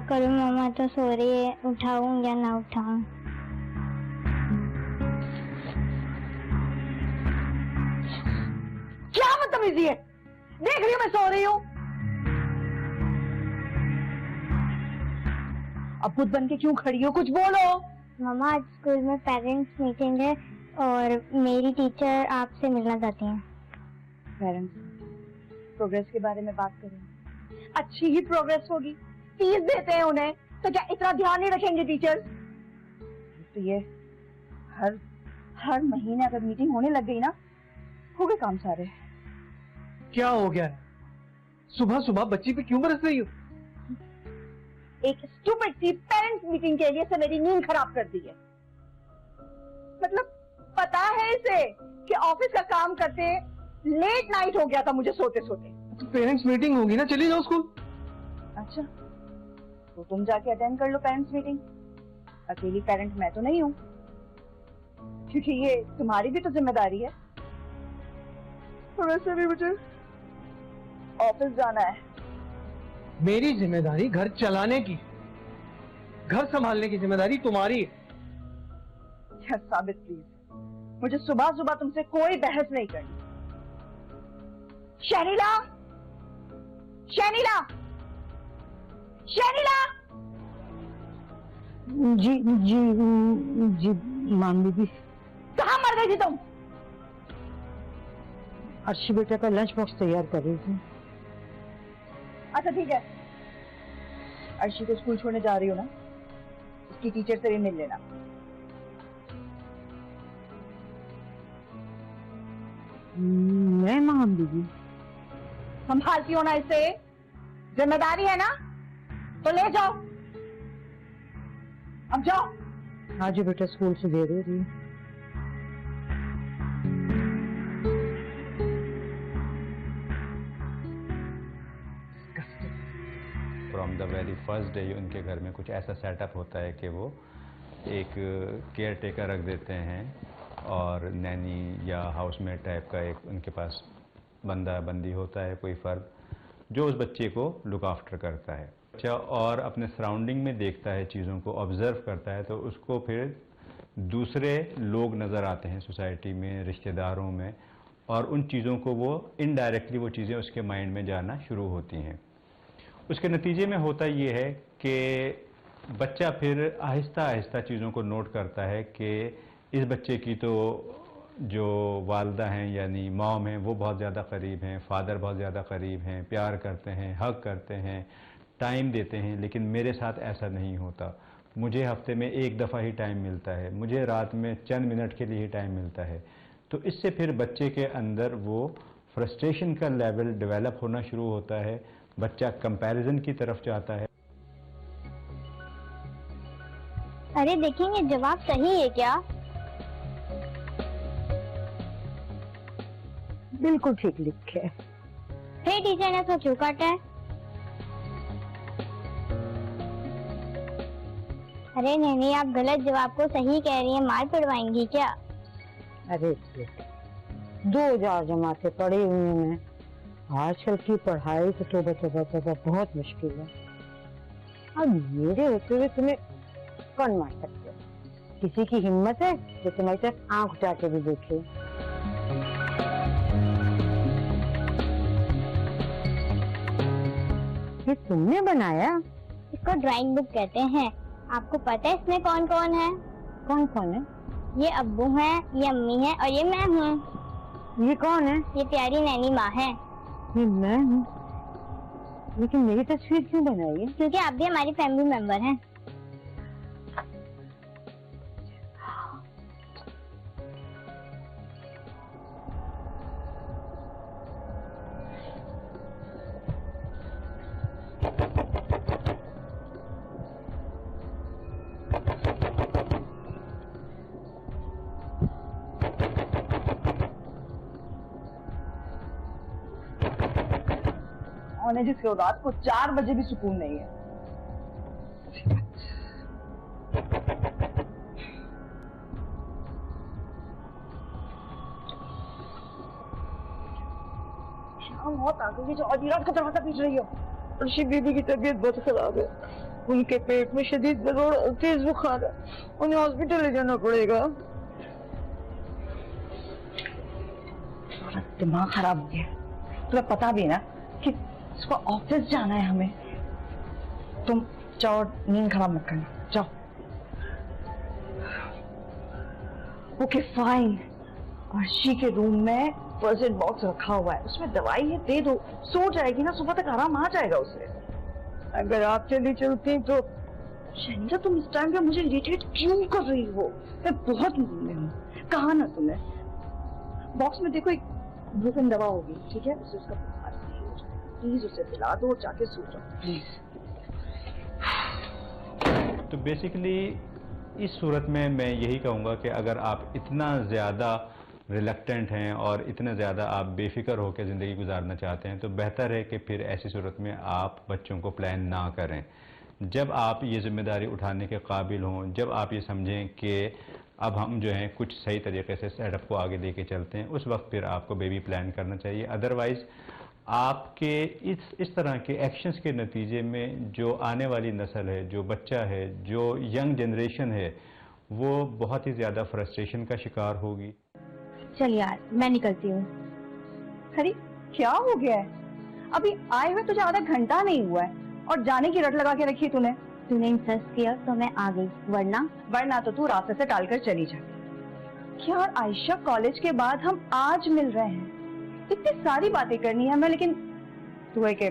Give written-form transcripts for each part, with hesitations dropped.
करूं? मम्मा तो सो रही है, उठाऊं या ना उठाऊं? क्या बदतमीजी है? देख रही हूँ मैं सो रही हूँ। अब खुद बन के क्यों खड़ी हो? कुछ बोलो। मम्मा आज स्कूल में पेरेंट्स मीटिंग है और मेरी टीचर आपसे मिलना चाहती हैं। पेरेंट्स प्रोग्रेस के बारे में बात करें। अच्छी ही प्रोग्रेस होगी, फीस देते हैं उन्हें, तो क्या इतना ध्यान नहीं रखेंगे टीचर्स? तो ये हर महीने अगर मीटिंग होने लग गई ना, हो गए काम सारे। क्या हो गया है? सुबह सुबह बच्ची पे क्यों बरस रही हो? एक स्टूपिड सी पेरेंट्स मीटिंग के लिए से मेरी नींद खराब कर दी है। मतलब पता है इसे कि ऑफिस का काम करते लेट नाइट हो गया था मुझे सोते सोते। तो पेरेंट्स मीटिंग होगी ना, चली जाओ स्कूल। अच्छा, तो तुम जाके अटेंड कर लो पेरेंट्स मीटिंग। अकेली पेरेंट मैं तो नहीं हूँ, क्योंकि ये तुम्हारी भी तो जिम्मेदारी है। और वैसे भी मुझे ऑफिस जाना है। मेरी जिम्मेदारी घर चलाने की, घर संभालने की जिम्मेदारी तुम्हारी है। यस साबित प्लीज, मुझे सुबह सुबह तुमसे कोई बहस नहीं करनी। शैनिला, शैनिला, शैनिला। जी जी जी माम दीदी। कहाँ मर गई थी तुम? अर्शी बेटा का लंच बॉक्स तैयार कर रही थी। अच्छा ठीक है, अर्शी को स्कूल छोड़ने जा रही हो ना, उसकी टीचर से भी मिल लेना। मैं माम दीदी। संभालती हो ना इसे? जिम्मेदारी है ना, तो ले जाओ। अब जाओ। आज बेटा स्कूल से दे रही थी। From the very first day उनके घर में कुछ ऐसा सेटअप होता है कि वो एक केयर टेकर रख देते हैं और नैनी या हाउसमेट टाइप का एक उनके पास बंदा बंदी होता है, कोई फर्द जो उस बच्चे को लुक आफ्टर करता है। बच्चा और अपने सराउंडिंग में देखता है, चीज़ों को ऑब्जर्व करता है, तो उसको फिर दूसरे लोग नज़र आते हैं सोसाइटी में, रिश्तेदारों में, और उन चीज़ों को वो इनडायरेक्टली वो चीज़ें उसके माइंड में जाना शुरू होती हैं। उसके नतीजे में होता ये है कि बच्चा फिर आहिस्ता आहिस्ता चीज़ों को नोट करता है कि इस बच्चे की तो जो वालदा हैं यानी मॉम हैं वो बहुत ज़्यादा करीब हैं, फादर बहुत ज़्यादा करीब हैं, प्यार करते हैं, हग करते हैं, टाइम देते हैं, लेकिन मेरे साथ ऐसा नहीं होता। मुझे हफ्ते में एक दफ़ा ही टाइम मिलता है, मुझे रात में चंद मिनट के लिए ही टाइम मिलता है। तो इससे फिर बच्चे के अंदर वो फ्रस्ट्रेशन का लेवल डेवलप होना शुरू होता है, बच्चा कंपैरिजन की तरफ जाता है। अरे देखेंगे जवाब सही है क्या? बिल्कुल ठीक लिखे। फिर टीचर ने तो क्यों काटा है? अरे नहीं, आप गलत जवाब को सही कह रही हैं, मार पड़वाएंगी क्या? अरे 2000 जमाते पढ़ी हुई हूँ मैं। आजकल की पढ़ाई तो तोबा बहुत मुश्किल है। अब मेरे होते हुए तुम्हें कौन मार सकते? किसी की हिम्मत है जो तुम्हारी तरफ आंख उठा के भी देखे? ये तुमने बनाया? इसको ड्राइंग बुक कहते हैं। आपको पता है इसमें कौन कौन है? कौन कौन है? ये अब्बू है, ये अम्मी है और ये मैं हूँ। ये कौन है? ये प्यारी नैनी माँ है। ये मैं हूँ, लेकिन मेरी तस्वीर क्यों बनाई है? क्योंकि आप भी हमारी फैमिली मेंबर हैं। और जिसके रात को 4 बजे भी सुकून नहीं है। शाम बहुत आ गई, जो आधी रात को दरवाजा पीट रही हो। अर्शी दीदी की तबीयत बहुत खराब है। उनके पेट में शदीद जरूर तेज बुखार है, उन्हें हॉस्पिटल ले जाना पड़ेगा। दिमाग खराब हो गया। तुम्हें पता भी है ना कि उसको ऑफिस जाना है हमें। तुम जाओ, नींद खराब मत करना, जाओ। Okay fine. अर्शी के रूम में फर्स्ट एड बॉक्स रखा हुआ है, उसमें दवाई है, दे दो, सो जाएगी ना, सुबह तक आराम आ जाएगा उसे। अगर आप चली चलती तो। शैनिका, तुम इस टाइम पे मुझे इरिटेट क्यों कर रही हो? मैं बहुत नींद में हूँ। कहा ना तुमने, बॉक्स में देखो एक ब्रूफेन दवा होगी, ठीक है? उसे उसका बुखार सही हो जाएगा। प्लीज उसे पिला दो और जाके सो जाओ प्लीज। तो बेसिकली इस सूरत में मैं यही कहूँगा कि अगर आप इतना ज़्यादा रिलक्टेंट हैं और इतना ज़्यादा आप बेफिक्र होकर ज़िंदगी गुजारना चाहते हैं तो बेहतर है कि फिर ऐसी सूरत में आप बच्चों को प्लान ना करें। जब आप ये जिम्मेदारी उठाने के काबिल हों, जब आप ये समझें कि अब हम जो हैं कुछ सही तरीके से सेटअप को आगे लेके चलते हैं, उस वक्त फिर आपको बेबी प्लान करना चाहिए। अदरवाइज़ आपके इस तरह के एक्शंस के नतीजे में जो आने वाली नस्ल है, जो बच्चा है, जो यंग जनरेशन है, वो बहुत ही ज़्यादा फ्रस्ट्रेशन का शिकार होगी। चल यार, मैं निकलती हूँ। अरे क्या हो गया है? अभी आए हुए तुझे आधा घंटा नहीं हुआ है और जाने की रट लगा के रखी तूने। तूने इंसिस्ट किया तो मैं आ गई, वरना तो तू रास्ते से टालकर चली जा। क्या आयशा, कॉलेज के बाद हम आज मिल रहे हैं, इतनी सारी बातें करनी है हमें, लेकिन तू है कि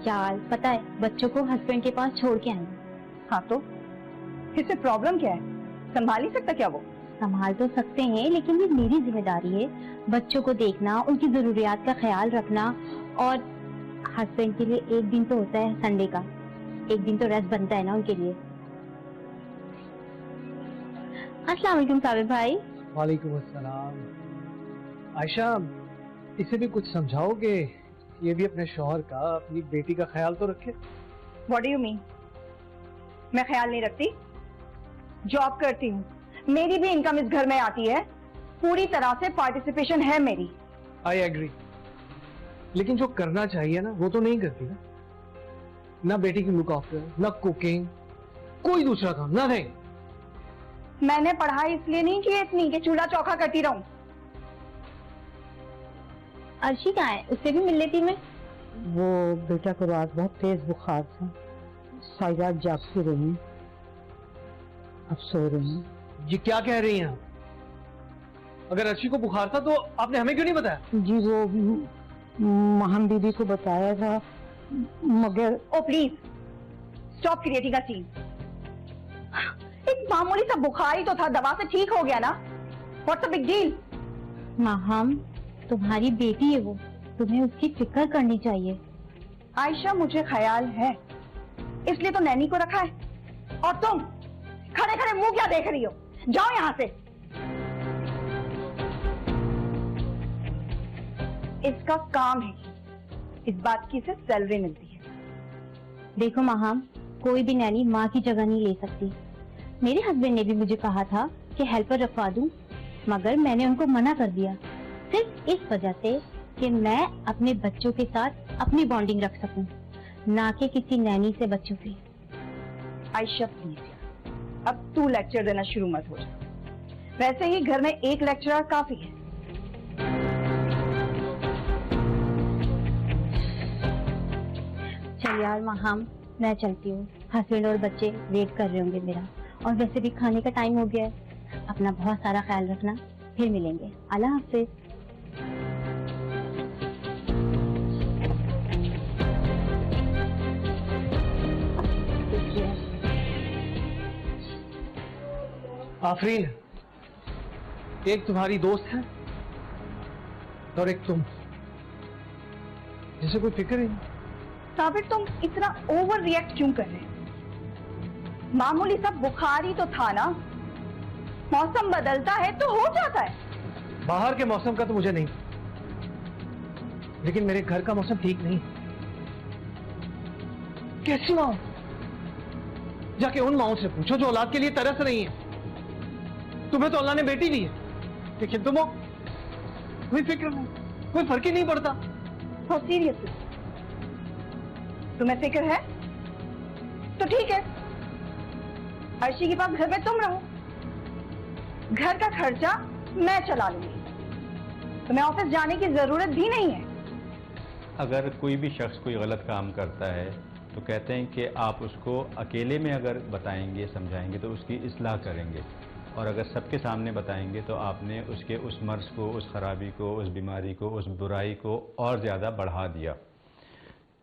यार पता है बच्चों को हस्बैंड के पास छोड़ के आना। हाँ तो इससे प्रॉब्लम क्या है? संभाल नहीं सकता क्या वो? संभाल तो सकते हैं, लेकिन ये मेरी जिम्मेदारी है बच्चों को देखना, उनकी जरूरियात का ख्याल रखना। और हस्बैंड के लिए एक दिन तो होता है संडे का, एक दिन तो रेस्ट बनता है ना उनके लिए। अस्सलाम वालेकुम साबिर भाई। वालेकुम अस्सलाम। आयशा, इसे भी कुछ समझाओ कि ये भी अपने शौहर का, अपनी बेटी का ख्याल तो रखे। What do you mean? मैं ख्याल नहीं रखती? जॉब करती हूँ, मेरी भी इनकम इस घर में आती है, पूरी तरह से पार्टिसिपेशन है मेरी। आई एग्री, लेकिन जो करना चाहिए ना वो तो नहीं करती ना। ना बेटी की लुक आफ्टर, ना कुकिंग, कोई दूसरा काम, नथिंग। मैंने पढ़ाई इसलिए नहीं की इतनी कि चूल्हा चौका करती रहूं। अर्शी कहाँ है? उससे भी मिल लेती मैं। वो बेटा को रात बहुत तेज बुखार था, सारी रात जागती रही, अब सो रही हूँ। ये क्या कह रही हैं आप? अगर अर्शी को बुखार था तो आपने हमें क्यों नहीं बताया? जी वो महम दीदी को बताया था, मगर oh please stop creating a scene. एक मामूली सा बुखार ही तो था, दवा से ठीक हो गया ना। What's the big deal? Maham, तुम्हारी बेटी है वो, तुम्हें उसकी फिक्र करनी चाहिए। आयशा, मुझे ख्याल है, इसलिए तो नैनी को रखा है। और तुम खड़े खड़े मुंह क्या देख रही हो? जाओ यहाँ से। इसका काम है, इस बात की इसे सैलरी मिलती है। देखो माहम, कोई भी नैनी माँ की जगह नहीं ले सकती। मेरे हस्बैंड ने भी मुझे कहा था कि हेल्पर रखवा दूं, मगर मैंने उनको मना कर दिया, सिर्फ इस वजह से कि मैं अपने बच्चों के साथ अपनी बॉन्डिंग रख सकूं, ना कि किसी नैनी से बच्चों की। आयशा प्लीज, अब तू लेक्चर देना शुरू मत हो जा। वैसे ही घर में एक लेक्चरर काफी है। चल यार माहम, मैं चलती हूँ, हस्बैंड और बच्चे वेट कर रहे होंगे मेरा, और वैसे भी खाने का टाइम हो गया है। अपना बहुत सारा ख्याल रखना, फिर मिलेंगे। अल्लाह हाफिज। आफरीन, एक तुम्हारी दोस्त है और एक तुम, जिसे कोई फिक्र ही नहीं। साबिर, तुम इतना ओवर रिएक्ट क्यों कर रहे हैं? मामूली सा बुखार ही तो था ना, मौसम बदलता है तो हो जाता है। बाहर के मौसम का तो मुझे नहीं, लेकिन मेरे घर का मौसम ठीक नहीं। कैसी माँ? जाके उन माओं से पूछो जो औलाद के लिए तरस रही हैं। तुम्हें तो अल्लाह ने बेटी दी है, लेकिन तुम हो कोई फिक्र नहीं, कोई फर्क ही नहीं पड़ता। हो सीरियसली? तुम्हें फिक्र है तो ठीक है, अर्शी के पास घर में तुम रहो, घर का खर्चा मैं चला लूंगी, तुम्हें ऑफिस जाने की जरूरत भी नहीं है। अगर कोई भी शख्स कोई गलत काम करता है तो कहते हैं कि आप उसको अकेले में अगर बताएंगे, समझाएंगे तो उसकी इस्लाह करेंगे, और अगर सबके सामने बताएंगे तो आपने उसके उस मर्ज को, उस खराबी को, उस बीमारी को, उस बुराई को और ज़्यादा बढ़ा दिया।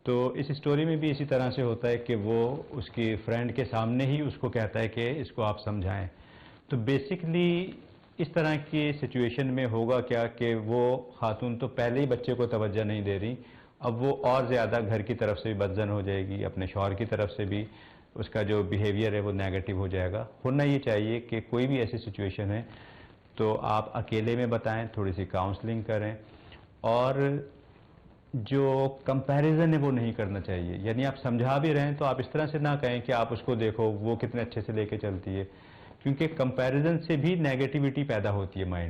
तो इस स्टोरी में भी इसी तरह से होता है कि वो उसकी फ्रेंड के सामने ही उसको कहता है कि इसको आप समझाएं। तो बेसिकली इस तरह की सिचुएशन में होगा क्या कि वो खातून तो पहले ही बच्चे को तवज्जो नहीं दे रही, अब वो और ज़्यादा घर की तरफ से भी बदजन हो जाएगी, अपने शौहर की तरफ से भी उसका जो बिहेवियर है वो नेगेटिव हो जाएगा। होना ये चाहिए कि कोई भी ऐसी सिचुएशन है तो आप अकेले में बताएं, थोड़ी सी काउंसलिंग करें, और जो कंपैरिजन है वो नहीं करना चाहिए। यानी आप समझा भी रहे हैं तो आप इस तरह से ना कहें कि आप उसको देखो वो कितने अच्छे से लेके चलती है, क्योंकि कंपैरिजन से भी नेगेटिविटी पैदा होती है माइंड में।